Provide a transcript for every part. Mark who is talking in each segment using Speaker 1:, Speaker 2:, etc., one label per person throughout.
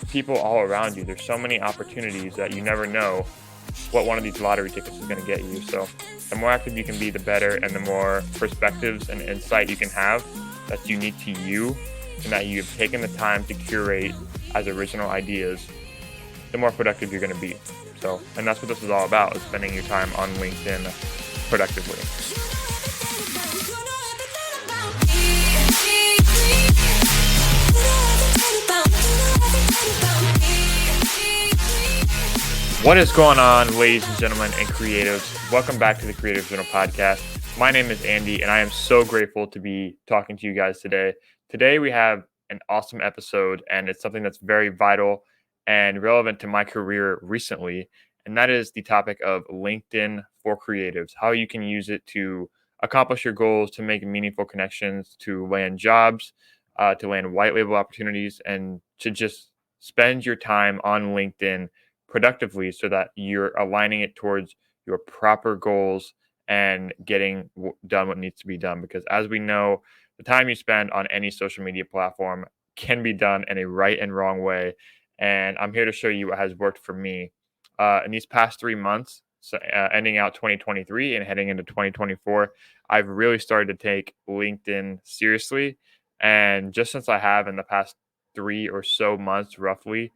Speaker 1: people all around you. There's so many opportunities that you never know what one of these lottery tickets is going to get you. So the more active you can be, the better, and the more perspectives and insight you can have that's unique to you and that you've taken the time to curate as original ideas, the more productive you're going to be. So, and that's what this is all about, is spending your time on LinkedIn productively. What is going on, ladies and gentlemen and creatives? Welcome back to the Creative Journal podcast. My name is Andy, and I am so grateful to be talking to you guys today. Today, we have an awesome episode, and it's something that's very vital and relevant to my career recently, and that is the topic of LinkedIn for creatives, how you can use it to accomplish your goals, to make meaningful connections, to land jobs, to land white label opportunities, and to just spend your time on LinkedIn productively so that you're aligning it towards your proper goals and getting done what needs to be done. Because as we know, the time you spend on any social media platform can be done in a right and wrong way. And I'm here to show you what has worked for me in these past 3 months. So, ending out 2023 and heading into 2024, I've really started to take LinkedIn seriously. And just since I have in the past 3 or so months, roughly,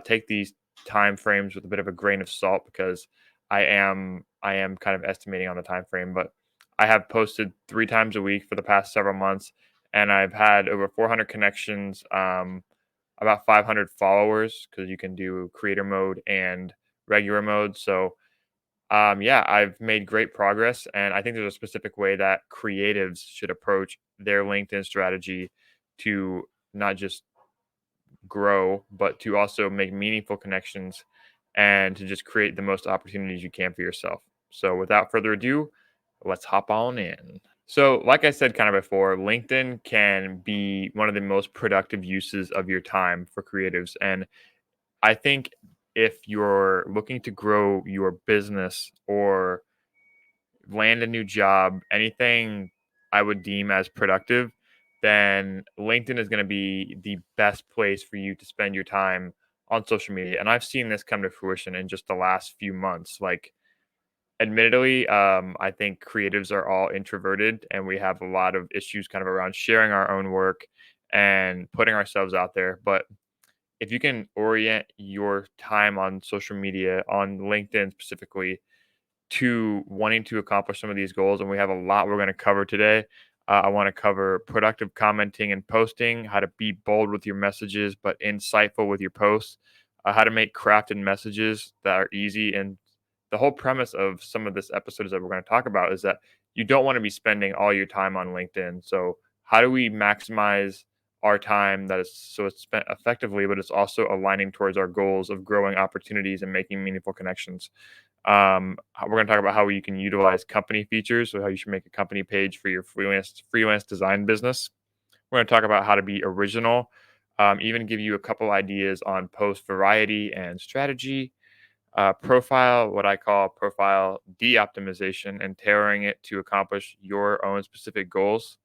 Speaker 1: take these time frames with a bit of a grain of salt, because I am kind of estimating on the time frame, but I have posted 3 times a week for the past several months, and I've had over 400 connections, about 500 followers, because you can do creator mode and regular mode. So yeah, I've made great progress, and I think there's a specific way that creatives should approach their LinkedIn strategy to not just grow, but to also make meaningful connections and to just create the most opportunities you can for yourself. So, without further ado, let's hop on in. So, like I said kind of before, LinkedIn can be one of the most productive uses of your time for creatives. And I think if you're looking to grow your business or land a new job, anything I would deem as productive, then LinkedIn is going to be the best place for you to spend your time on social media. And I've seen this come to fruition in just the last few months. Like, admittedly, I think creatives are all introverted, and we have a lot of issues kind of around sharing our own work and putting ourselves out there. But if you can orient your time on social media, on LinkedIn specifically, to wanting to accomplish some of these goals, and we have a lot we're going to cover today. I want to cover productive commenting and posting, how to be bold with your messages but insightful with your posts, how to make crafted messages that are easy. And the whole premise of some of this episodes that we're going to talk about is that you don't want to be spending all your time on LinkedIn. So how do we maximize our time that is so it's spent effectively, but it's also aligning towards our goals of growing opportunities and making meaningful connections? We're going to talk about how you can utilize company features, so how you should make a company page for your freelance design business. We're going to talk about how to be original, even give you a couple ideas on post variety and strategy, profile, what I call profile de-optimization, and tailoring it to accomplish your own specific goals,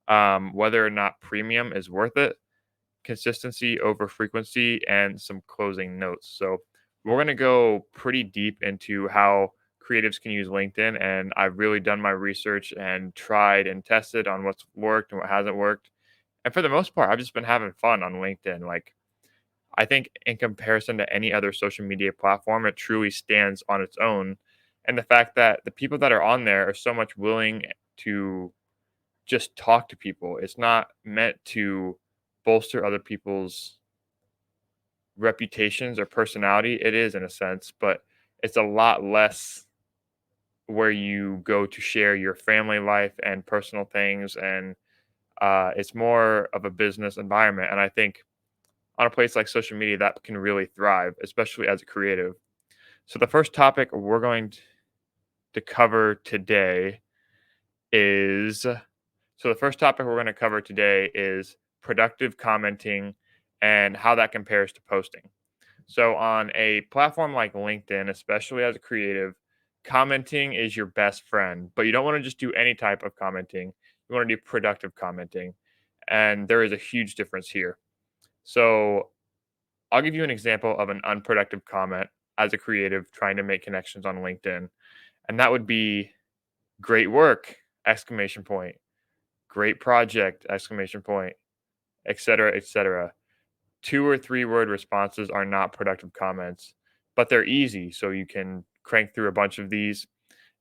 Speaker 1: whether or not premium is worth it, consistency over frequency, and some closing notes. So we're going to go pretty deep into how creatives can use LinkedIn. And I've really done my research and tried and tested on what's worked and what hasn't worked. And for the most part, I've just been having fun on LinkedIn. Like, I think in comparison to any other social media platform, it truly stands on its own. And the fact that the people that are on there are so much willing to just talk to people. It's not meant to bolster other people's reputations or personality. It is in a sense, but it's a lot less where you go to share your family life and personal things, and it's more of a business environment. And I think on a place like social media, that can really thrive, especially as a creative. So the first topic we're going to cover today is so the first topic we're going to cover today is productive commenting and how that compares to posting. So on a platform like LinkedIn, especially as a creative, commenting is your best friend, but you don't want to just do any type of commenting. You want to do productive commenting. And there is a huge difference here. So I'll give you an example of an unproductive comment as a creative trying to make connections on LinkedIn. And that would be great work, exclamation point, great project, exclamation point, et cetera, et cetera. 2 or 3 word responses are not productive comments, but they're easy. So you can crank through a bunch of these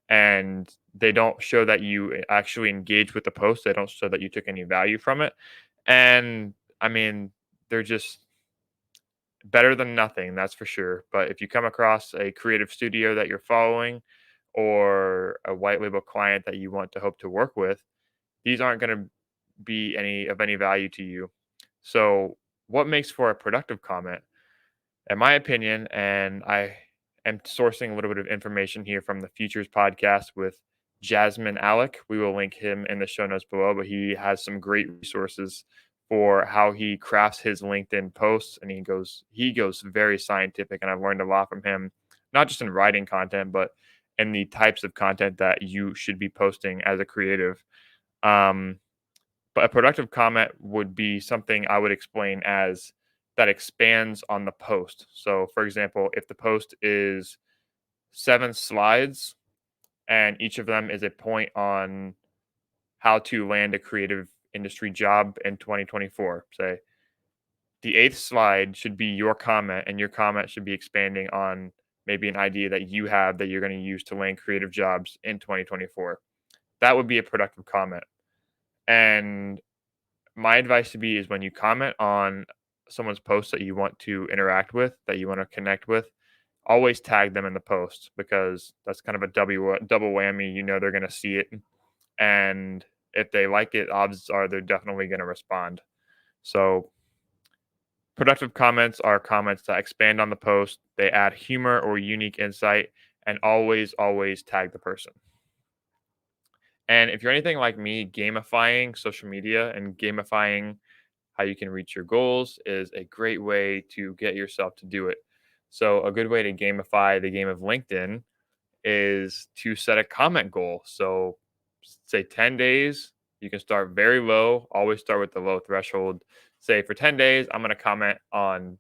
Speaker 1: and they don't show that you actually engage with the post. They don't show that you took any value from it. And I mean, they're just better than nothing, that's for sure. But if you come across a creative studio that you're following or a white label client that you want to hope to work with, these aren't going to be any value to you. So, what makes for a productive comment? In my opinion, and I am sourcing a little bit of information here from the Futures podcast with Jasmine Alec. We will link him in the show notes below, but he has some great resources for how he crafts his LinkedIn posts, and he goes very scientific, and I've learned a lot from him, not just in writing content, but in the types of content that you should be posting as a creative. Um, but a productive comment would be something I would explain as that expands on the post. So, for example, if the post is 7 slides and each of them is a point on how to land a creative industry job in 2024, say the eighth slide should be your comment, and your comment should be expanding on maybe an idea that you have that you're going to use to land creative jobs in 2024. That would be a productive comment. And my advice to be is when you comment on someone's post that you want to interact with, that you want to connect with, always tag them in the post because that's kind of a double whammy. You know they're going to see it, and if they like it, odds are they're definitely going to respond. So productive comments are comments that expand on the post, they add humor or unique insight, and always tag the person. And if you're anything like me, gamifying social media and gamifying how you can reach your goals is a great way to get yourself to do it. So, a good way to gamify the game of LinkedIn is to set a comment goal. So, say 10 days, you can start very low, always start with the low threshold. Say for 10 days, I'm going to comment on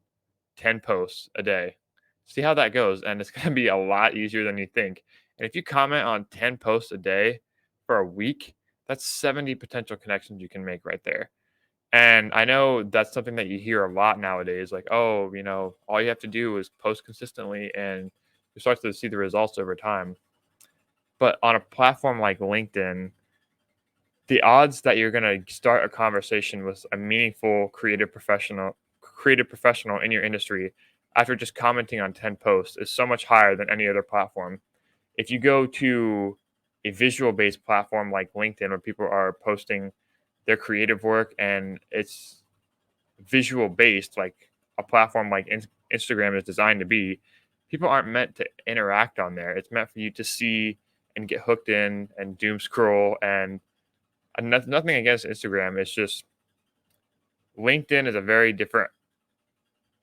Speaker 1: 10 posts a day. See how that goes. And it's going to be a lot easier than you think. And if you comment on 10 posts a day for a week, that's 70 potential connections you can make right there. And I know that's something that you hear a lot nowadays, like, oh, all you have to do is post consistently and you start to see the results over time. But on a platform like LinkedIn, the odds that you're going to start a conversation with a meaningful creative professional in your industry after just commenting on 10 posts is so much higher than any other platform. If you go to a visual based platform like LinkedIn where people are posting their creative work and it's visual based, like a platform like Instagram is designed to be, people aren't meant to interact on there. It's meant for you to see and get hooked in and doom scroll. And nothing against Instagram. It's just LinkedIn is a very different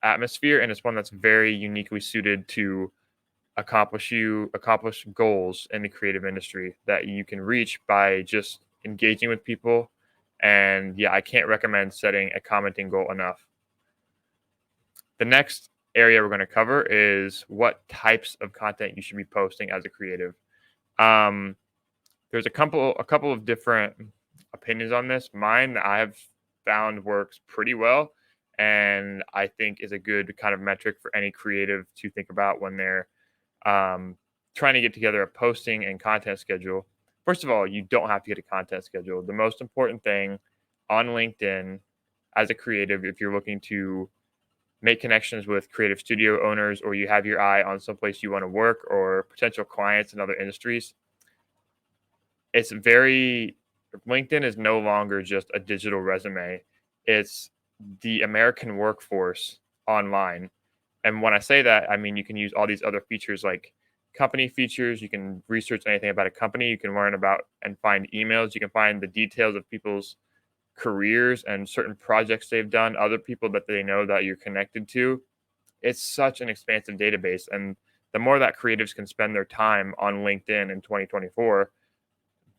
Speaker 1: atmosphere, and it's one that's very uniquely suited to accomplish goals in the creative industry that you can reach by just engaging with people. And yeah, I can't recommend setting a commenting goal enough. The next area we're going to cover is what types of content you should be posting as a creative. Um, there's a couple of different opinions on this. Mine that I have found works pretty well, and I think is a good kind of metric for any creative to think about when they're trying to get together a posting and content schedule. First of all, you don't have to get a content schedule. The most important thing on LinkedIn as a creative, if you're looking to make connections with creative studio owners or you have your eye on someplace you want to work or potential clients in other industries, it's very LinkedIn is no longer just a digital resume. It's the American workforce online. And when I say that, I mean you can use all these other features like company features. You can research anything about a company. You can learn about and find emails. You can find the details of people's careers and certain projects they've done, other people that they know that you're connected to. It's such an expansive database. And the more that creatives can spend their time on LinkedIn in 2024,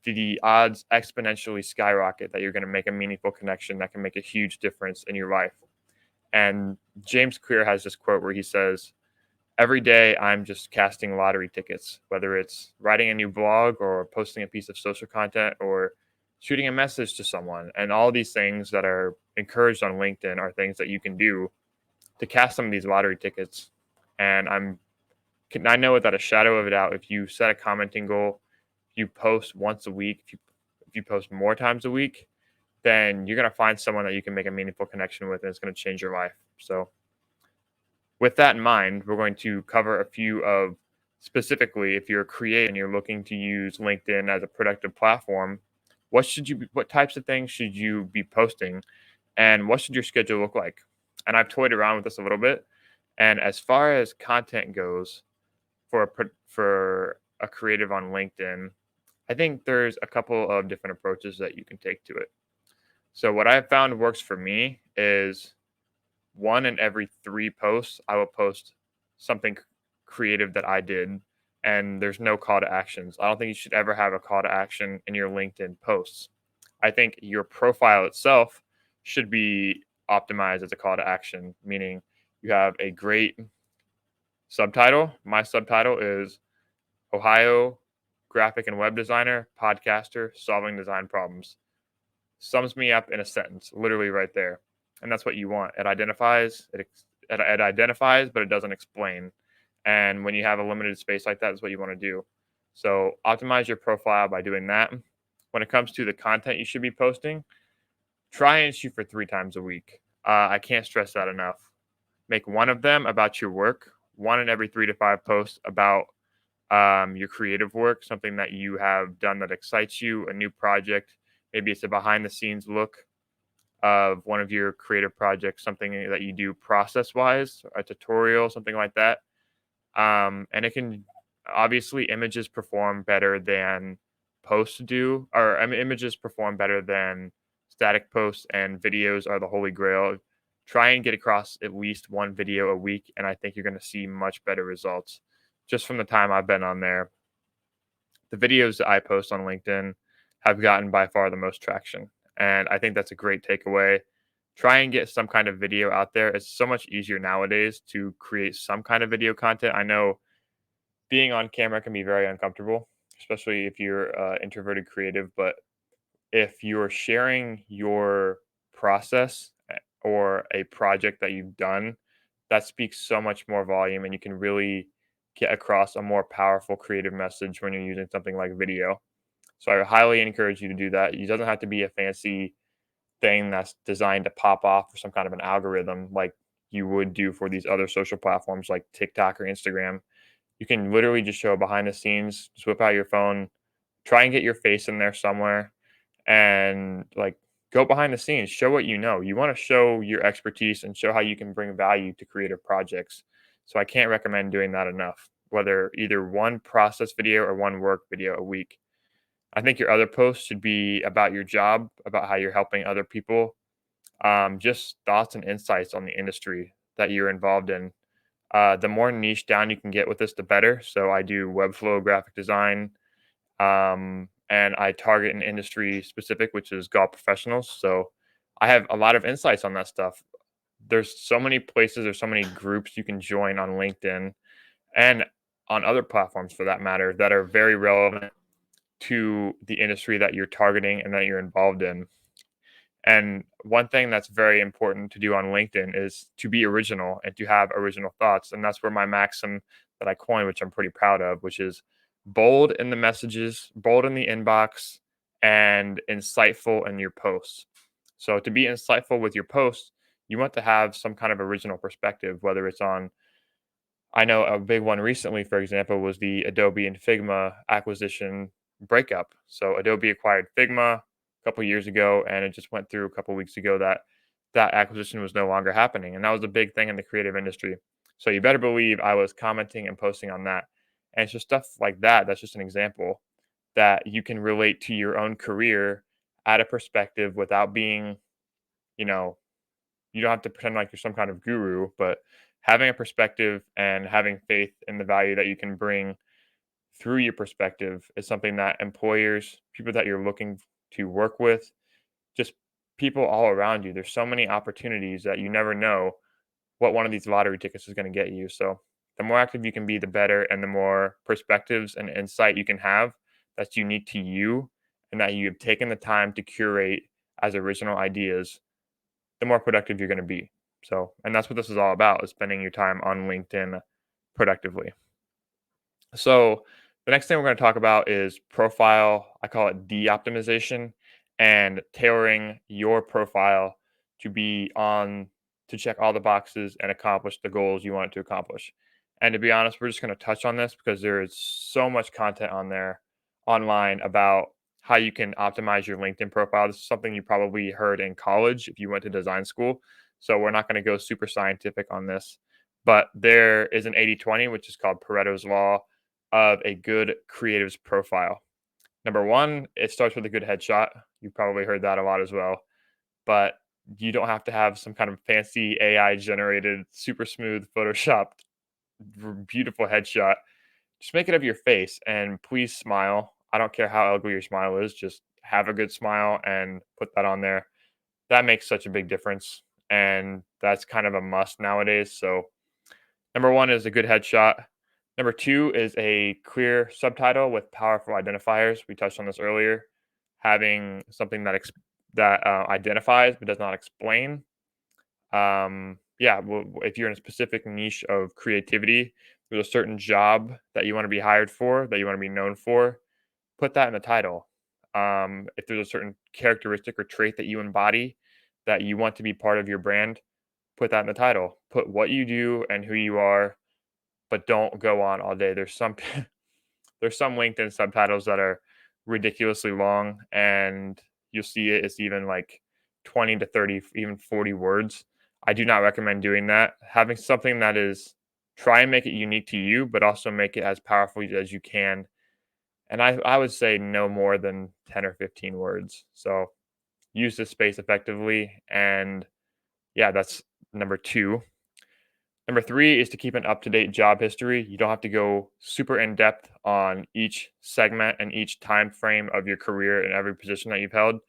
Speaker 1: the odds exponentially skyrocket that you're going to make a meaningful connection that can make a huge difference in your life. And James Clear has this quote where he says, every day I'm just casting lottery tickets, whether it's writing a new blog or posting a piece of social content or shooting a message to someone. And all these things that are encouraged on LinkedIn are things that you can do to cast some of these lottery tickets. And I know without a shadow of a doubt, if you set a commenting goal, if you post once a week, if you post more times a week, then you're going to find someone that you can make a meaningful connection with, and it's going to change your life. So with that in mind, we're going to cover a few of, specifically, if you're a creator and you're looking to use LinkedIn as a productive platform, what types of things should you be posting, and what should your schedule look like? And I've toyed around with this a little bit. And as far as content goes for a creative on LinkedIn, I think there's a couple of different approaches that you can take to it. So what I've found works for me is one in every 3 posts, I will post something creative that I did, and there's no call to actions. I don't think you should ever have a call to action in your LinkedIn posts. I think your profile itself should be optimized as a call to action, meaning you have a great subtitle. My subtitle is Ohio graphic and web designer, podcaster, solving design problems. Sums me up in a sentence, literally right there. And that's what you want. It identifies, but it doesn't explain. And when you have a limited space like that, that's what you want to do. So optimize your profile by doing that. When it comes to the content you should be posting, try and shoot for 3 times a week. I can't stress that enough. Make one of them about your work, one in every 3 to 5 posts about your creative work, something that you have done that excites you, a new project. Maybe it's a behind the scenes look of one of your creative projects, something that you do process wise, a tutorial, something like that. And it can obviously images perform better than posts do, or I mean, images perform better than static posts, and videos are the holy grail. Try and get across at least one video a week, and I think you're going to see much better results just from the time I've been on there. The videos that I post on LinkedIn have gotten by far the most traction. And I think that's a great takeaway. Try and get some kind of video out there. It's so much easier nowadays to create some kind of video content. I know being on camera can be very uncomfortable, especially if you're introverted creative. But if you're sharing your process or a project that you've done, that speaks so much more volume, and you can really get across a more powerful creative message when you're using something like video. So I highly encourage you to do that. It doesn't have to be a fancy thing that's designed to pop off for some kind of an algorithm like you would do for these other social platforms like TikTok or Instagram. You can literally just show behind the scenes, just whip out your phone, try and get your face in there somewhere, and like go behind the scenes, show what you know. You want to show your expertise and show how you can bring value to creative projects. So I can't recommend doing that enough, whether either one process video or one work video a week. I think your other posts should be about your job, about how you're helping other people, just thoughts and insights on the industry that you're involved in. The more niche down you can get with this, the better. So I do Webflow graphic design, and I target an industry specific, which is golf professionals. So I have a lot of insights on that stuff. There's so many places, there's so many groups you can join on LinkedIn and on other platforms for that matter that are very relevant to the industry that you're targeting and that you're involved in. And one thing that's very important to do on LinkedIn is to be original and to have original thoughts. And that's where my maxim that I coined, which I'm pretty proud of, which is bold in the messages, bold in the inbox, and insightful in your posts. So to be insightful with your posts, you want to have some kind of original perspective, whether it's on, I know a big one recently, for example, was the Adobe and Figma acquisition breakup. So Adobe acquired Figma a couple years ago, and it just went through a couple weeks ago that that acquisition was no longer happening, and that was a big thing in the creative industry. So you better believe I was commenting and posting on that, and it's just stuff like that. That's just an example that you can relate to your own career, add a perspective without being, you know, you don't have to pretend like you're some kind of guru, but having a perspective and having faith in the value that you can bring through your perspective is something that employers, people that you're looking to work with, just people all around you. There's so many opportunities that you never know what one of these lottery tickets is going to get you. So the more active you can be, the better, and the more perspectives and insight you can have that's unique to you and that you have taken the time to curate as original ideas, the more productive you're going to be. So, and that's what this is all about, is spending your time on LinkedIn productively. So, the next thing we're going to talk about is profile. I call it de-optimization, and tailoring your profile to be on to check all the boxes and accomplish the goals you want it to accomplish. And to be honest, we're just going to touch on this because there is so much content on there online about how you can optimize your LinkedIn profile. This is something you probably heard in college if you went to design school. So we're not going to go super scientific on this, but there is an 80/20, which is called Pareto's Law of a good creative's profile. Number one, it starts with a good headshot. You've probably heard that a lot as well, but you don't have to have some kind of fancy AI generated, super smooth, photoshopped, beautiful headshot. Just make it of your face and please smile. I don't care how ugly your smile is, just have a good smile and put that on there. That makes such a big difference. And that's kind of a must nowadays. So, number one is a good headshot. Number two is a clear subtitle with powerful identifiers. We touched on this earlier. Having something that identifies but does not explain. Yeah, well, if you're in a specific niche of creativity, there's a certain job that you want to be hired for, that you want to be known for, put that in the title. If there's a certain characteristic or trait that you embody that you want to be part of your brand, put that in the title. Put what you do and who you are, but don't go on all day. There's some there's some LinkedIn subtitles that are ridiculously long, and you'll see it's even like 20 to 30, even 40 words. I do not recommend doing that. Having something that is try and make it unique to you, but also make it as powerful as you can. And I would say no more than 10 or 15 words. So use this space effectively. And yeah, that's number two. Number three is to keep an up to date job history. You don't have to go super in depth on each segment and each time frame of your career in every position that you've held.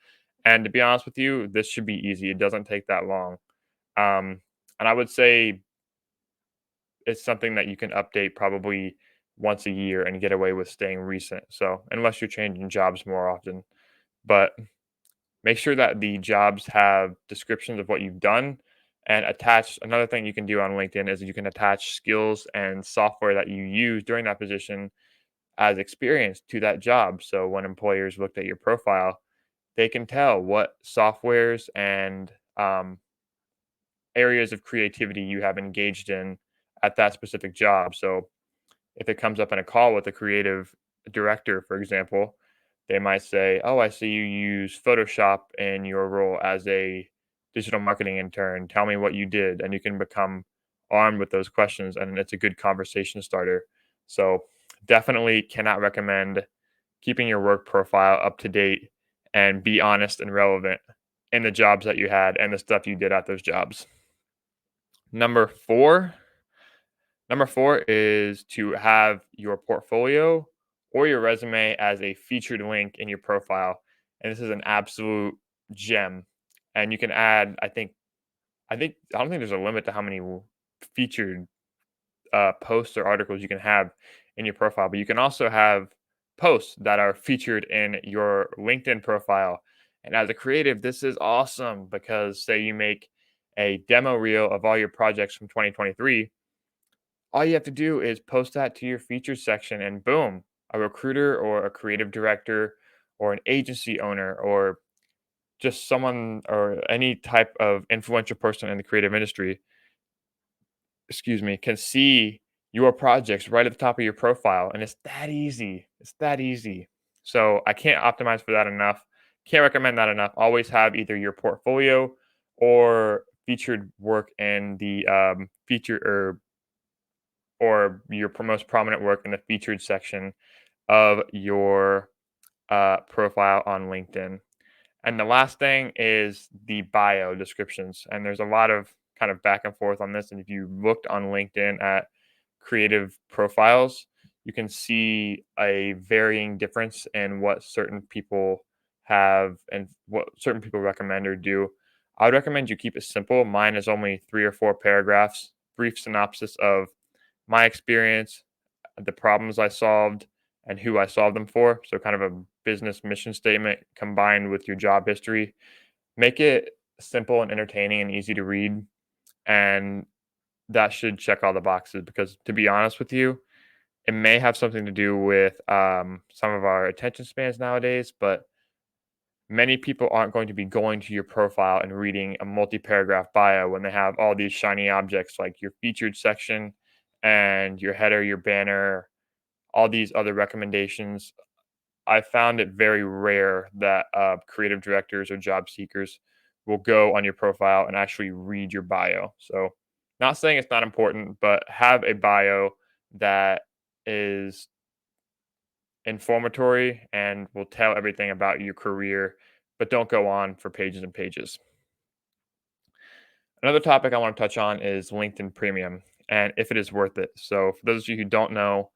Speaker 1: And to be honest with you, this should be easy. It doesn't take that long. And I would say it's something that you can update probably once a year and get away with staying recent. So, unless you're changing jobs more often, but make sure that the jobs have descriptions of what you've done and attach. Another thing you can do on LinkedIn is you can attach skills and software that you use during that position as experience to that job. So when employers looked at your profile, they can tell what softwares and areas of creativity you have engaged in at that specific job. So if it comes up in a call with a creative director, for example, they might say, "Oh, I see you use Photoshop in your role as a digital marketing intern. Tell me what you did." And you can become armed with those questions, and it's a good conversation starter. So, definitely cannot recommend keeping your work profile up to date and be honest and relevant in the jobs that you had and the stuff you did at those jobs. Number four, Number four is to have your portfolio or your resume as a featured link in your profile. And this is an absolute gem. And you can add, I don't think there's a limit to how many featured posts or articles you can have in your profile, but you can also have posts that are featured in your LinkedIn profile. And as a creative, this is awesome because say you make a demo reel of all your projects from 2023, all you have to do is post that to your featured section, and boom, a recruiter or a creative director or an agency owner or just someone or any type of influential person in the creative industry, excuse me, can see your projects right at the top of your profile. And it's that easy. It's that easy. So I can't optimize for that enough. Can't recommend that enough. Always have either your portfolio or featured work in the feature or your most prominent work in the featured section of your profile on LinkedIn. And the last thing is the bio descriptions. And there's a lot of kind of back and forth on this. And if you looked on LinkedIn at creative profiles, you can see a varying difference in what certain people have and what certain people recommend or do. I would recommend you keep it simple. Mine is only 3 or 4 paragraphs, brief synopsis of my experience, the problems I solved, and who I solved them for. So, kind of a business mission statement combined with your job history. Make it simple and entertaining and easy to read. And that should check all the boxes because, to be honest with you, it may have something to do with some of our attention spans nowadays, but many people aren't going to be going to your profile and reading a multi-paragraph bio when they have all these shiny objects like your featured section and your header, your banner, all these other recommendations. I found it very rare that creative directors or job seekers will go on your profile and actually read your bio. So, not saying it's not important, but have a bio that is informatory and will tell everything about your career, but don't go on for pages and pages. Another topic I want to touch on is LinkedIn Premium and if it is worth it. So, for those of you who don't know,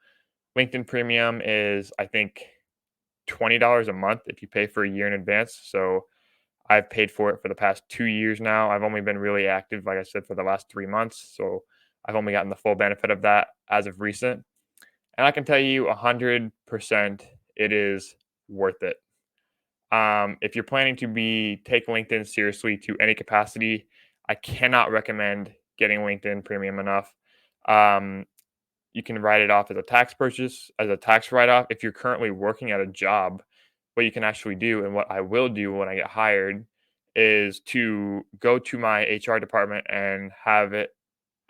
Speaker 1: LinkedIn Premium is, I think, $20 a month if you pay for a year in advance. So, I've paid for it for the past 2 years now. I've only been really active, like I said, for the last 3 months. So, I've only gotten the full benefit of that as of recent. And I can tell you 100% it is worth it. If you're planning to take LinkedIn seriously to any capacity, I cannot recommend getting LinkedIn Premium enough. Um, you can write it off as a tax purchase, as a tax write off. If you're currently working at a job, what you can actually do, and what I will do when I get hired, is to go to my HR department and have it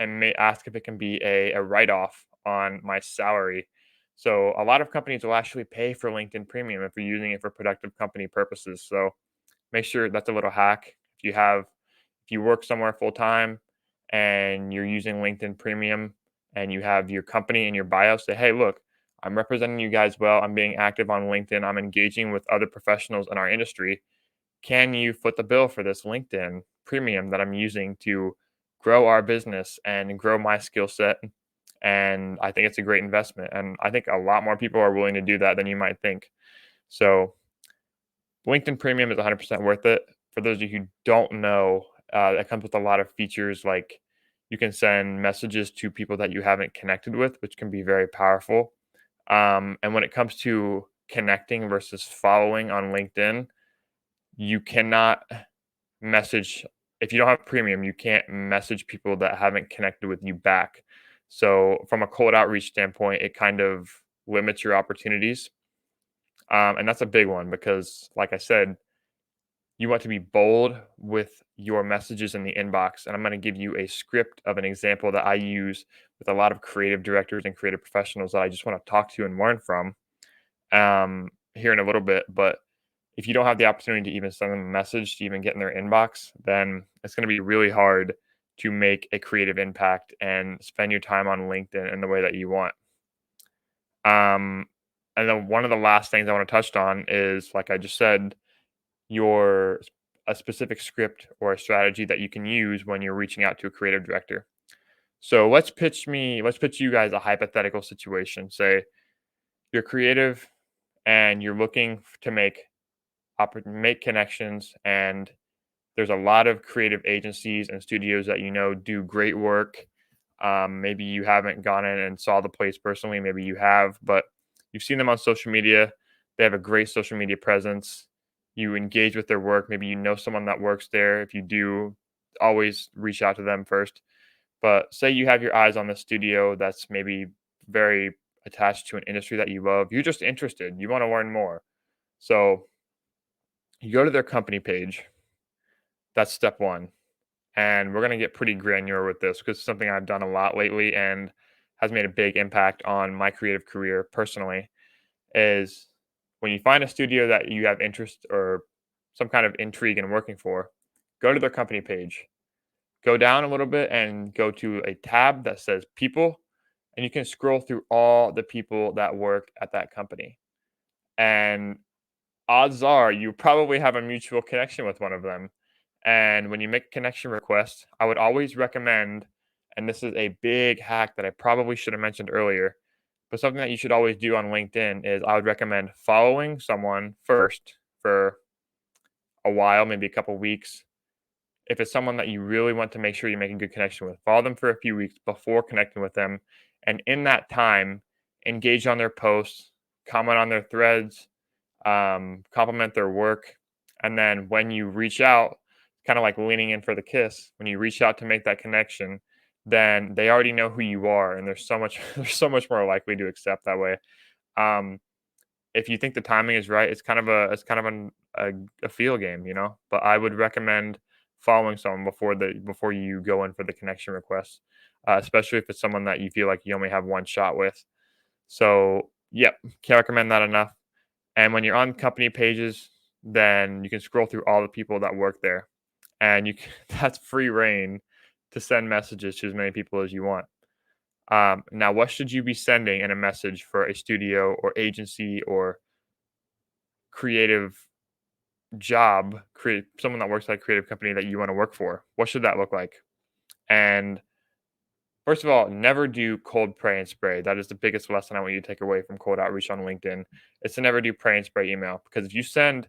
Speaker 1: and may ask if it can be a write off on my salary. So a lot of companies will actually pay for LinkedIn Premium if you're using it for productive company purposes. So make sure that's a little hack. If you work somewhere full time and you're using LinkedIn Premium and you have your company in your bio, say, hey, look, I'm representing you guys well. I'm being active on LinkedIn. I'm engaging with other professionals in our industry. Can you foot the bill for this LinkedIn Premium that I'm using to grow our business and grow my skill set? And I think it's a great investment. And I think a lot more people are willing to do that than you might think. So LinkedIn Premium is 100% worth it. For those of you who don't know, it comes with a lot of features like you can send messages to people that you haven't connected with, which can be very powerful. And when it comes to connecting versus following on LinkedIn, you cannot message if you don't have premium, you can't message people that haven't connected with you back. So from a cold outreach standpoint, it kind of limits your opportunities. And that's a big one because, like I said, you want to be bold with your messages in the inbox. And I'm going to give you a script of an example that I use with a lot of creative directors and creative professionals that I just want to talk to and learn from here in a little bit. But if you don't have the opportunity to even send them a message to even get in their inbox, then it's going to be really hard to make a creative impact and spend your time on LinkedIn in the way that you want. Um, and then one of the last things I want to touch on is, like I just said, your a specific script or a strategy that you can use when you're reaching out to a creative director. So let's pitch you guys a hypothetical situation. Say you're creative and you're looking to make connections, and there's a lot of creative agencies and studios that do great work. Maybe you haven't gone in and saw the place personally, maybe you have, but you've seen them on social media. They have a great social media presence. You engage with their work. Maybe you know someone that works there. If you do, always reach out to them first. But say you have your eyes on the studio that's maybe very attached to an industry that you love. You're just interested. You want to learn more. So you go to their company page. That's step one. And we're going to get pretty granular with this because it's something I've done a lot lately and has made a big impact on my creative career personally. Is when you find a studio that you have interest or some kind of intrigue in working for, go to their company page. Go down a little bit and go to a tab that says people, and you can scroll through all the people that work at that company. And odds are you probably have a mutual connection with one of them. And when you make a connection request, I would always recommend, and this is a big hack that I probably should have mentioned earlier, but something that you should always do on LinkedIn is I would recommend following someone first for a while, maybe a couple weeks. If it's someone that you really want to make sure you make a good connection with, follow them for a few weeks before connecting with them. And in that time, engage on their posts, comment on their threads, compliment their work. And then when you reach out, kind of like leaning in for the kiss, when you reach out to make that connection, then they already know who you are, and there's so much they're so much more likely to accept that way. Um, if you think the timing is right, it's kind of a feel game, you know. But I would recommend following someone before you go in for the connection request, especially if it's someone that you feel like you only have one shot with. So, yep, can't recommend that enough. And when you're on company pages, then you can scroll through all the people that work there, and that's free reign to send messages to as many people as you want. Now, what should you be sending in a message for a studio or agency or creative job, create someone that works at a creative company that you want to work for? What should that look like? And first of all, never do cold pray and spray. That is the biggest lesson I want you to take away from cold outreach on LinkedIn. It's to never do pray and spray email, because if you send,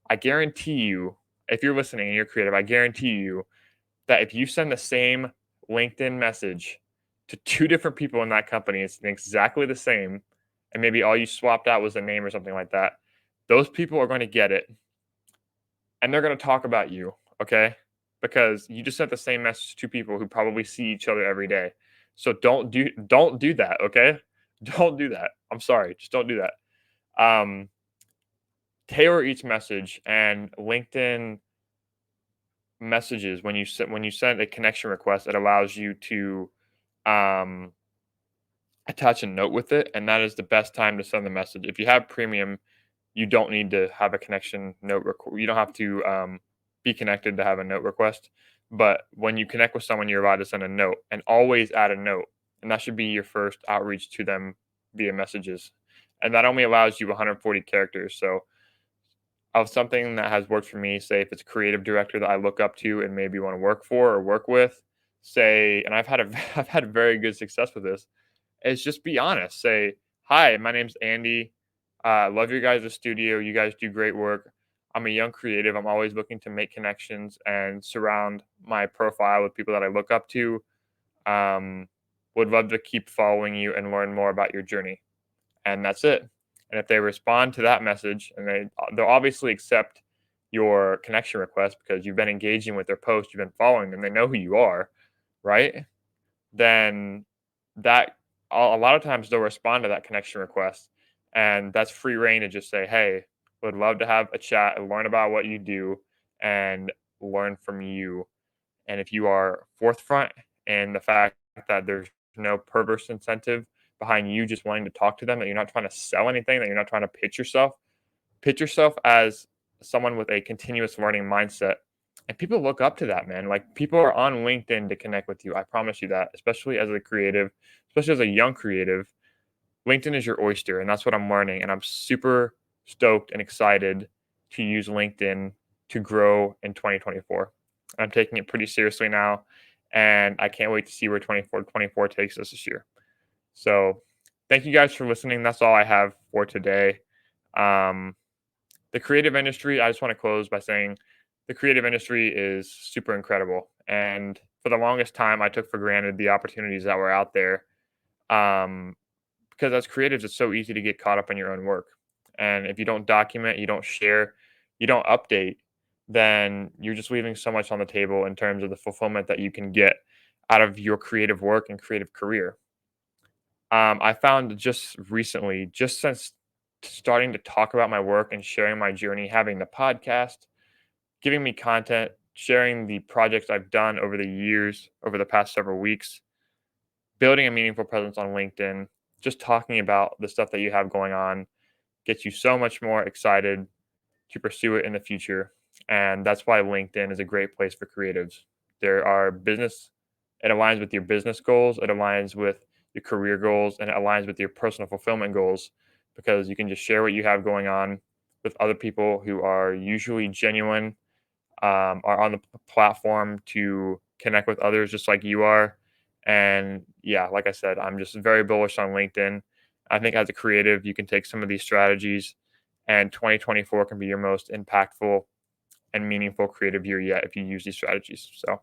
Speaker 1: I guarantee you, if you're listening and you're creative, I guarantee you that if you send the same LinkedIn message to two different people in that company, it's exactly the same, and maybe all you swapped out was a name or something like that, those people are going to get it, and they're going to talk about you, okay? Because you just sent the same message to two people who probably see each other every day. So don't do that, okay? Don't do that. I'm sorry, just don't do that. Tailor each message, and LinkedIn messages, when you send a connection request, it allows you to um, attach a note with it, and that is the best time to send the message. If you have premium, you don't need to have a connection note. You don't have to be connected to have a note request. But when you connect with someone, you're allowed to send a note, and always add a note. And that should be your first outreach to them via messages. And that only allows you 140 characters. So of something that has worked for me, say if it's a creative director that I look up to and maybe want to work for or work with, say, and I've had very good success with this, is just be honest. Say, hi, my name's Andy. Love your guys' studio. You guys do great work. I'm a young creative. I'm always looking to make connections and surround my profile with people that I look up to. Would love to keep following you and learn more about your journey. And that's it. And if they respond to that message, and they'll obviously accept your connection request because you've been engaging with their post, you've been following them, they know who you are, right? Then that a lot of times they'll respond to that connection request, and that's free reign to just say, "Hey, would love to have a chat and learn about what you do and learn from you." And if you are forthfront in the fact that there's no perverse incentive behind you just wanting to talk to them, that you're not trying to sell anything, that you're not trying to pitch yourself as someone with a continuous learning mindset. And people look up to that, man. Like, people are on LinkedIn to connect with you. I promise you that, especially as a creative, especially as a young creative. LinkedIn is your oyster, and that's what I'm learning. And I'm super stoked and excited to use LinkedIn to grow in 2024. I'm taking it pretty seriously now, and I can't wait to see where 24 takes us this year. So, thank you guys for listening. That's all I have for today. Um, the creative industry, I just want to close by saying the creative industry is super incredible. And for the longest time, I took for granted the opportunities that were out there. Um, because as creatives, it's so easy to get caught up in your own work. And if you don't document, you don't share, you don't update, then you're just leaving so much on the table in terms of the fulfillment that you can get out of your creative work and creative career. I found just recently, just since starting to talk about my work and sharing my journey, having the podcast, giving me content, sharing the projects I've done over the years, over the past several weeks, building a meaningful presence on LinkedIn, just talking about the stuff that you have going on gets you so much more excited to pursue it in the future. And that's why LinkedIn is a great place for creatives. There are business, it aligns with your business goals, it aligns with your career goals, and it aligns with your personal fulfillment goals, because you can just share what you have going on with other people who are usually genuine, are on the platform to connect with others just like you are. And yeah, like I said, I'm just very bullish on LinkedIn. I think as a creative, you can take some of these strategies, and 2024 can be your most impactful and meaningful creative year yet if you use these strategies. So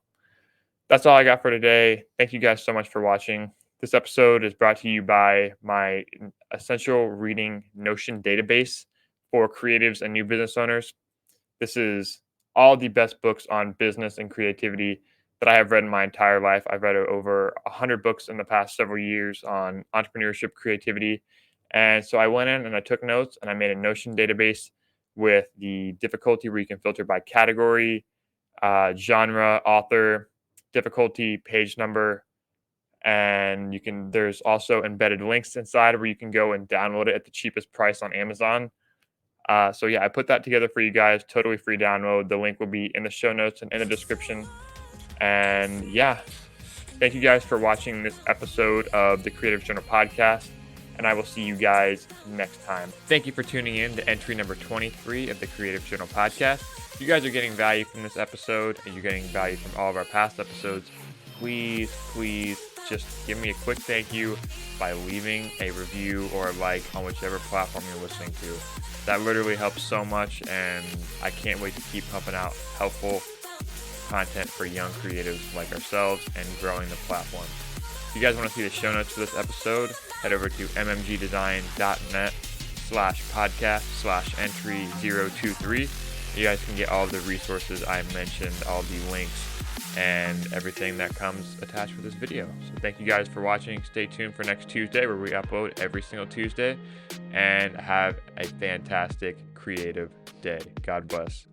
Speaker 1: that's all I got for today. Thank you guys so much for watching. This episode is brought to you by my essential reading Notion database for creatives and new business owners. This is all the best books on business and creativity that I have read in my entire life. I've read over 100 books in the past several years on entrepreneurship, creativity. And so I went in and I took notes and I made a Notion database with the difficulty where you can filter by category, genre, author, difficulty, page number, and there's also embedded links inside where you can go and download it at the cheapest price on Amazon. So yeah, I put that together for you guys, totally free download. The link will be in the show notes and in the description. And yeah, thank you guys for watching this episode of the Creative Journal Podcast, and I will see you guys next time. Thank you for tuning in to entry number 23 of the Creative Journal Podcast. If you guys are getting value from this episode and you're getting value from all of our past episodes, please just give me a quick thank you by leaving a review or a like on whichever platform you're listening to. That literally helps so much, and I can't wait to keep pumping out helpful content for young creatives like ourselves and growing the platform. If you guys want to see the show notes for this episode, head over to mmgdesign.net/podcast/entry 023. You guys can get all of the resources I mentioned, all the links, and everything that comes attached with this video. So thank you guys for watching. Stay tuned for next Tuesday where we upload every single Tuesday, and have a fantastic creative day. God bless.